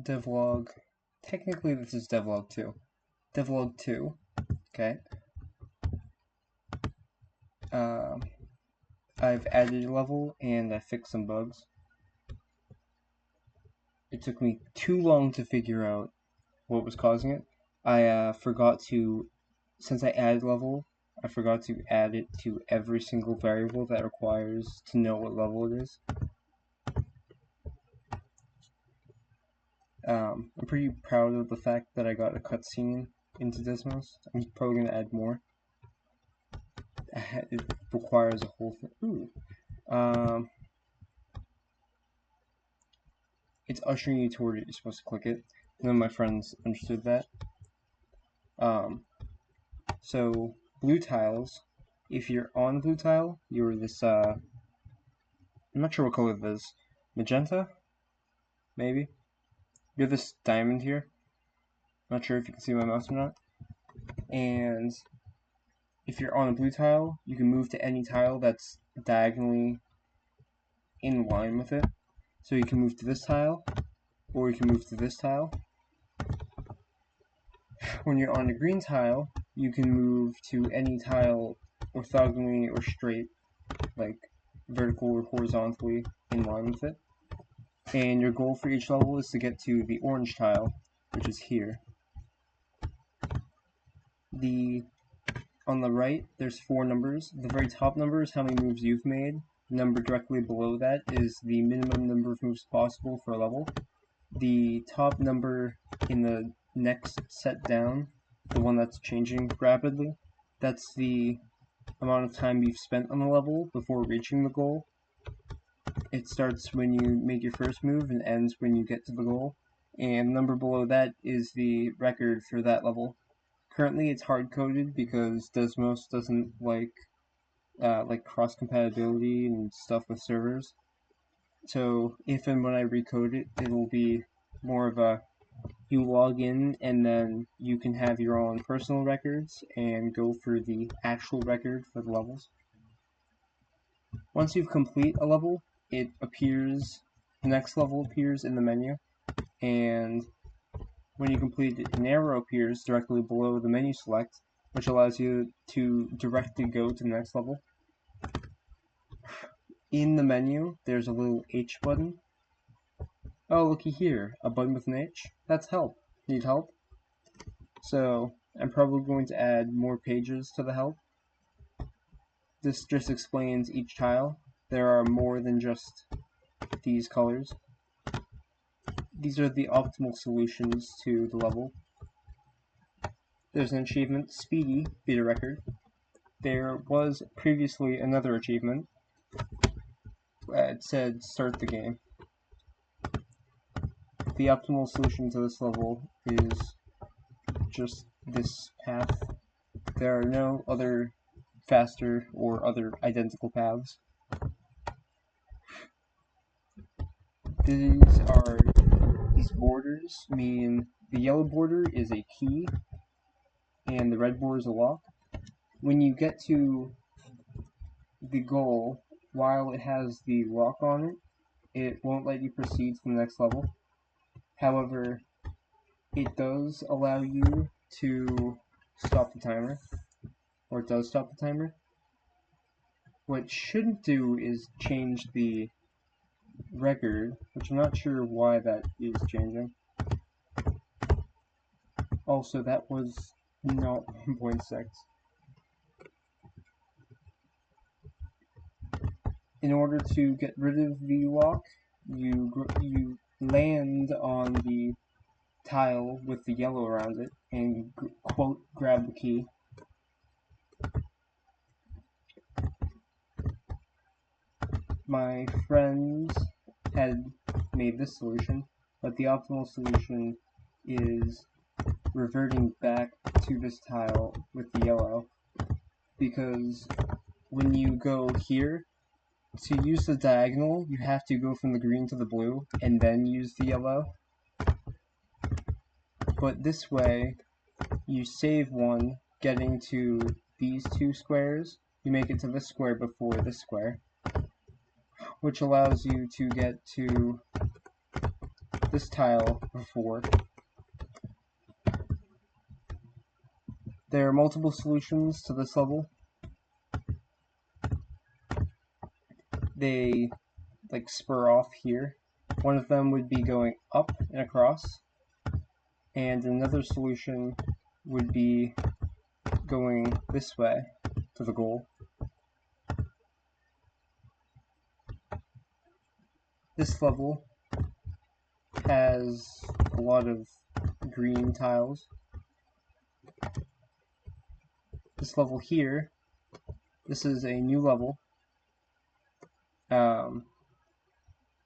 Devlog. Technically, this is Devlog 2. Devlog 2. Okay. I've added a level and I fixed some bugs. It took me too long to figure out what was causing it. I forgot to, since I added level, I forgot to add it to every single variable that requires to know what level it is. I'm pretty proud of the fact that I got a cutscene into Desmos. I'm probably going to add more. It requires a whole thing. Ooh. It's ushering you toward it. You're supposed to click it. None of my friends understood that. So blue tiles. If you're on blue tile, you're this. I'm not sure what color it is. Magenta, maybe. You're this diamond here. Not sure if you can see my mouse or not. And if you're on a blue tile, you can move to any tile that's diagonally in line with it. So you can move to this tile, or you can move to this tile. When you're on a green tile, you can move to any tile orthogonally or straight, like vertical or horizontally in line with it. And your goal for each level is to get to the orange tile, which is here. On the right, there's 4 numbers. The very top number is how many moves you've made. The number directly below that is the minimum number of moves possible for a level. The top number in the next set down, the one that's changing rapidly, that's the amount of time you've spent on the level before reaching the goal. It starts when you make your first move and ends when you get to the goal. And the number below that is the record for that level. Currently it's hard-coded because Desmos doesn't like cross-compatibility and stuff with servers. So if and when I recode it, it'll be more of a you log in and then you can have your own personal records and go for the actual record for the levels. Once you complete a level, it appears, the next level appears in the menu, and when you complete it, an arrow appears directly below the menu select, which allows you to directly go to the next level. In the menu, there's a little H button. Oh, looky here, a button with an H. That's help. Need help? So, I'm probably going to add more pages to the help. This just explains each tile. There are more than just these colors. These are the optimal solutions to the level. There's an achievement, Speedy, beat a record. There was previously another achievement. It said start the game. The optimal solution to this level is just this path. There are no other faster or other identical paths. These borders mean the yellow border is a key and the red border is a lock. When you get to the goal, while it has the lock on it, it won't let you proceed to the next level. However, it does allow you to stop the timer, or it does stop the timer. What it shouldn't do is change the record, which I'm not sure why that is changing. Also, that was not 1.6. In order to get rid of the lock, you land on the tile with the yellow around it and quote grab the key. My friends had made this solution, but the optimal solution is reverting back to this tile with the yellow, because when you go here, to use the diagonal, you have to go from the green to the blue and then use the yellow. But this way, you save one getting to these 2 squares, you make it to this square before this square, which allows you to get to this tile before. There are multiple solutions to this level. They like spur off here. One of them would be going up and across, and another solution would be going this way to the goal. This level has a lot of green tiles. This level here, this is a new level.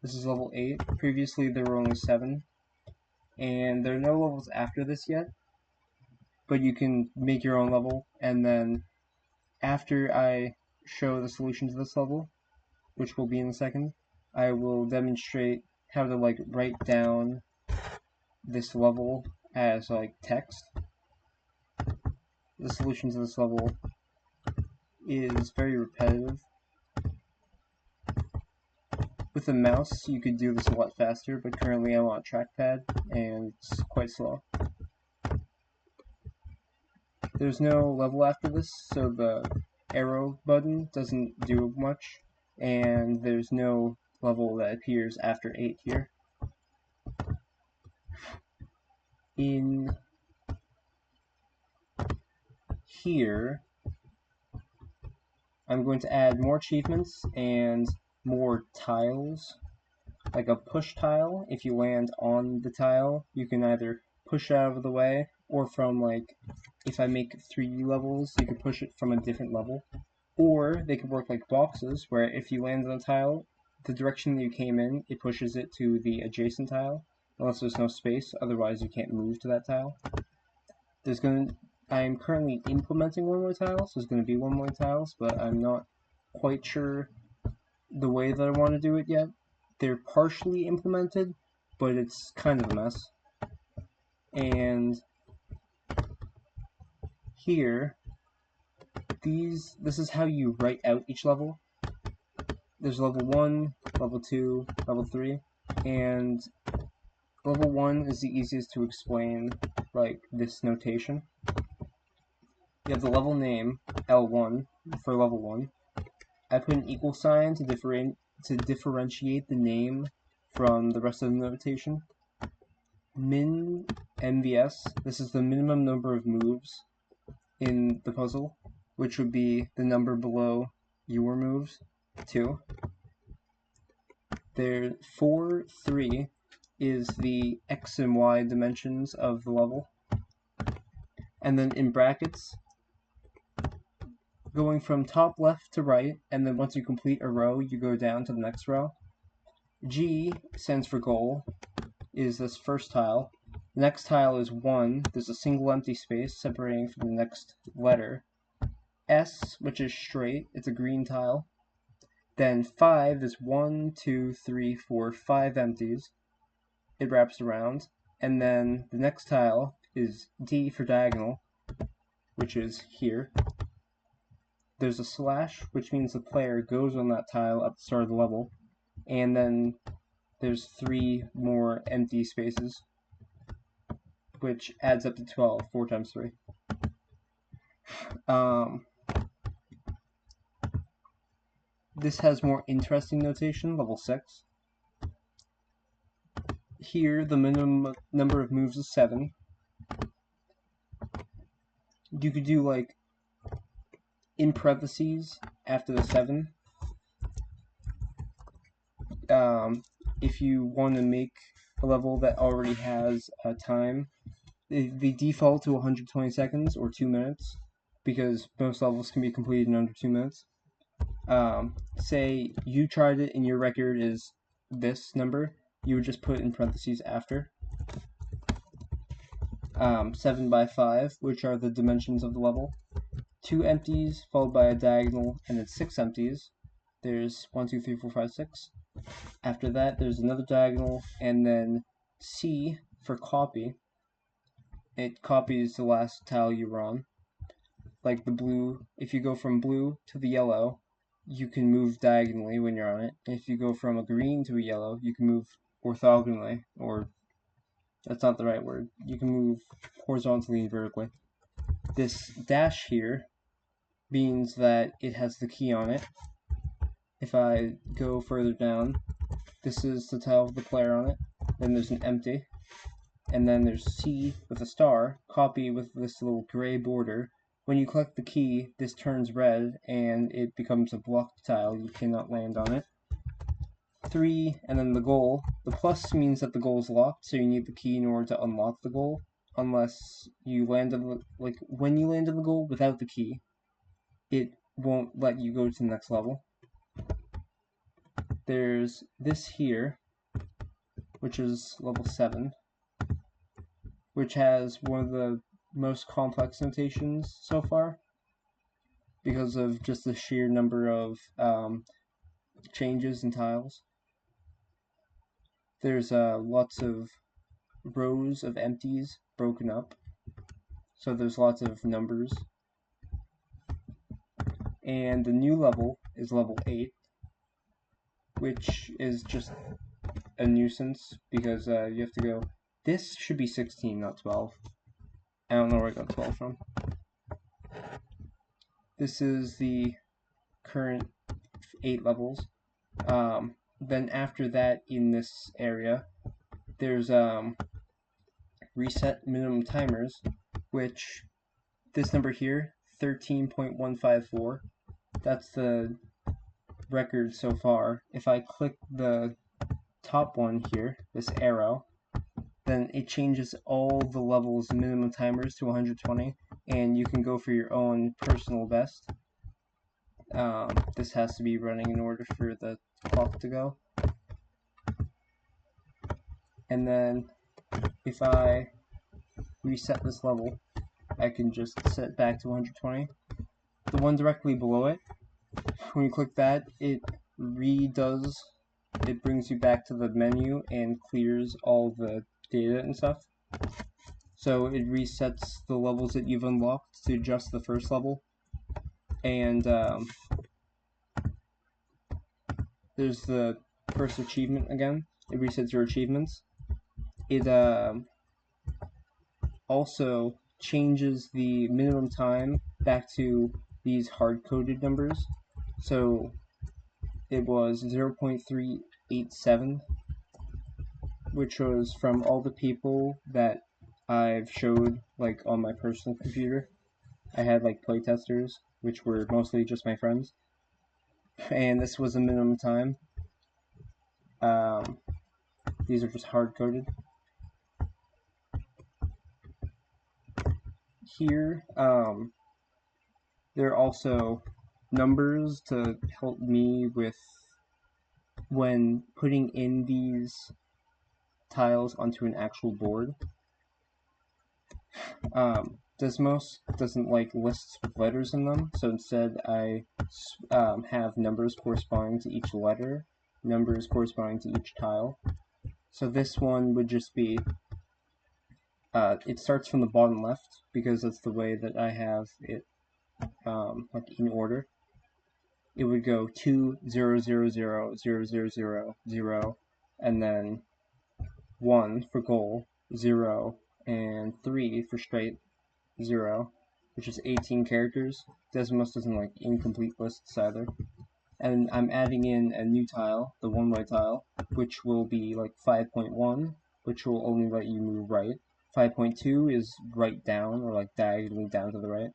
This is level 8. Previously there were only 7. And there are no levels after this yet. But you can make your own level, and then after I show the solution to this level, which will be in a second, I will demonstrate how to like write down this level as like text. The solution to this level is very repetitive. With a mouse you could do this a lot faster, but currently I'm on a trackpad and it's quite slow. There's no level after this, so the arrow button doesn't do much, and there's no level that appears after 8 here. In here, I'm going to add more achievements and more tiles, like a push tile. If you land on the tile, you can either push it out of the way, or from like, if I make 3 levels, you can push it from a different level. Or they could work like boxes, where if you land on a tile, the direction that you came in, it pushes it to the adjacent tile, unless there's no space, otherwise you can't move to that tile. I'm currently implementing one more tile, so there's going to be one more tiles, but I'm not quite sure the way that I want to do it yet. They're partially implemented, but it's kind of a mess. And here, this is how you write out each level. There's level 1, level 2, level 3, and level 1 is the easiest to explain, like this notation. You have the level name, L1, for level 1. I put an equal sign to differentiate the name from the rest of the notation. Min MVS, this is the minimum number of moves in the puzzle, which would be the number below your moves, 2. There, 4, 3 is the X and Y dimensions of the level. And then in brackets, going from top left to right, and then once you complete a row, you go down to the next row. G stands for goal, is this first tile. The next tile is 1, there's a single empty space separating from the next letter. S, which is straight, it's a green tile. Then 5 is 1, 2, 3, 4, 5 empties. It wraps around. And then the next tile is D for diagonal, which is here. There's a slash, which means the player goes on that tile at the start of the level. And then there's 3 more empty spaces, which adds up to 12, 4 times 3. This has more interesting notation, level 6. Here, the minimum number of moves is 7. You could do, like, in parentheses after the 7. If you want to make a level that already has a time, they default to 120 seconds or 2 minutes, because most levels can be completed in under 2 minutes. Say you tried it and your record is this number, you would just put in parentheses after. 7 by 5, which are the dimensions of the level. 2 empties, followed by a diagonal, and then 6 empties. There's 1, 2, 3, 4, 5, 6. After that, there's another diagonal, and then C for copy. It copies the last tile you were on. Like the blue, if you go from blue to the yellow, you can move diagonally when you're on it. And if you go from a green to a yellow, you can move orthogonally, or That's not the right word. You can move horizontally and vertically. This dash here means that it has the key on it. If I go further down, this is the tile with the player on it. Then there's an empty. And then there's C with a star, copy with this little gray border. When you click the key, this turns red and it becomes a blocked tile. You cannot land on it. 3, and then the goal. The plus means that the goal is locked, so you need the key in order to unlock the goal. Unless you land on the, like, when you land on the goal without the key, it won't let you go to the next level. There's this here, which is level 7, which has one of the most complex notations so far, because of just the sheer number of changes in tiles. There's lots of rows of empties broken up, so there's lots of numbers. And the new level is level 8, which is just a nuisance because you have to go. This should be 16, not 12. I don't know where I got 12 from. This is the current 8 levels. Then after that, in this area, there's reset minimum timers, which this number here, 13.154, that's the record so far. If I click the top one here, this arrow, then it changes all the levels minimum timers to 120, and you can go for your own personal best. This has to be running in order for the clock to go. And then if I reset this level, I can just set it back to 120. The one directly below it, when you click that, it redoes, it brings you back to the menu and clears all the data and stuff. So it resets the levels that you've unlocked to just the first level. And there's the first achievement again. It resets your achievements. It also changes the minimum time back to these hard-coded numbers. So it was 0.387, which was from all the people that I've showed, like, on my personal computer. I had, like, playtesters, which were mostly just my friends. And this was a minimum time. These are just hard-coded. Here, there are also numbers to help me with when putting in these tiles onto an actual board. Desmos doesn't like lists with letters in them, so instead I have numbers corresponding to each letter, numbers corresponding to each tile. So this one would just be, it starts from the bottom left, because that's the way that I have it like in order. It would go 2, 0, 0, 0, 0, 0, 0, 0, and then 1 for goal, 0, and 3 for straight, 0, which is 18 characters. Desmos doesn't like incomplete lists either. And I'm adding in a new tile, the one-way tile, which will be like 5.1, which will only let you move right. 5.2 is right down, or like diagonally down to the right.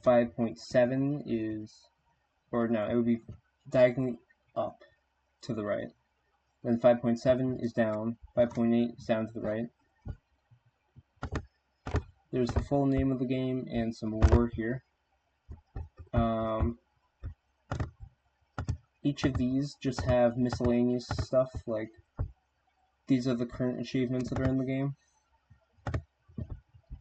5.7 is, or no, it would be diagonally up to the right. Then 5.7 is down, 5.8 is down to the right. There's the full name of the game and some lore here. Each of these just have miscellaneous stuff, like these are the current achievements that are in the game.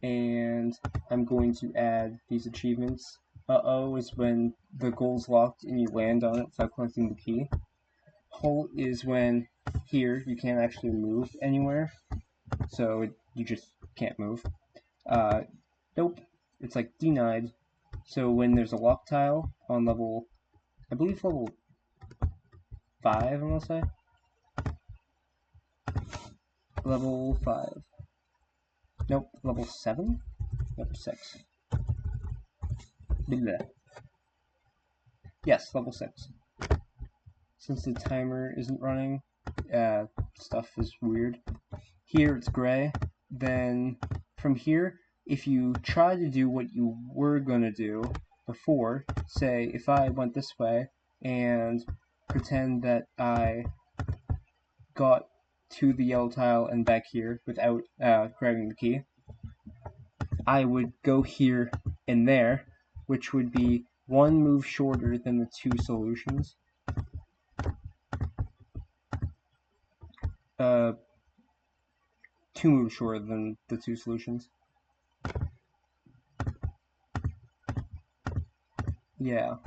And I'm going to add these achievements. Uh-oh is when the goal's locked and you land on it without collecting the key. Halt is when here you can't actually move anywhere, so you just can't move. Nope, it's like denied. So when there's a lock tile on level, I believe level 5, I'm gonna say. Level 5. Nope, level 7? Nope, 6. Blah. Yes, level 6. Since the timer isn't running, stuff is weird. Here it's gray. Then from here, if you try to do what you were gonna do before, say if I went this way and pretend that I got to the yellow tile and back here without grabbing the key, I would go here and there, which would be one move shorter than the 2 solutions. 2 moves shorter than the 2 solutions. Yeah.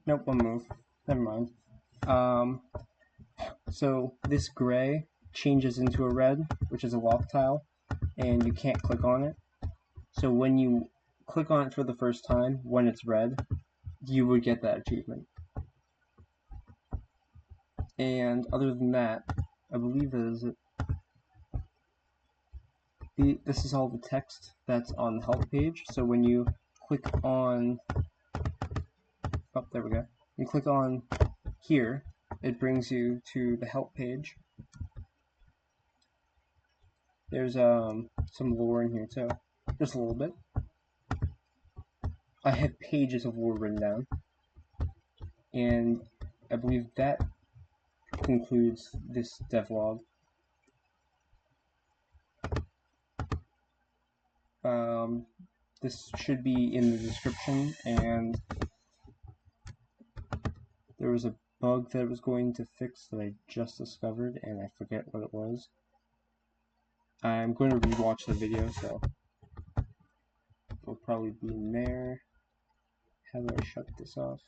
Nope, 1 move. Never mind. So this gray changes into a red, which is a lock tile, and you can't click on it. So when you click on it for the first time, when it's red, you would get that achievement. And other than that, I believe that is it. This is all the text that's on the help page. So when you click on, oh, there we go. You click on here, it brings you to the help page. There's some lore in here too, just a little bit. I have pages of lore written down, and I believe that concludes this devlog. This should be in the description, and there was a bug that I was going to fix that I just discovered, and I forget what it was. I'm going to rewatch the video, so it'll probably be in there. How do I shut this off?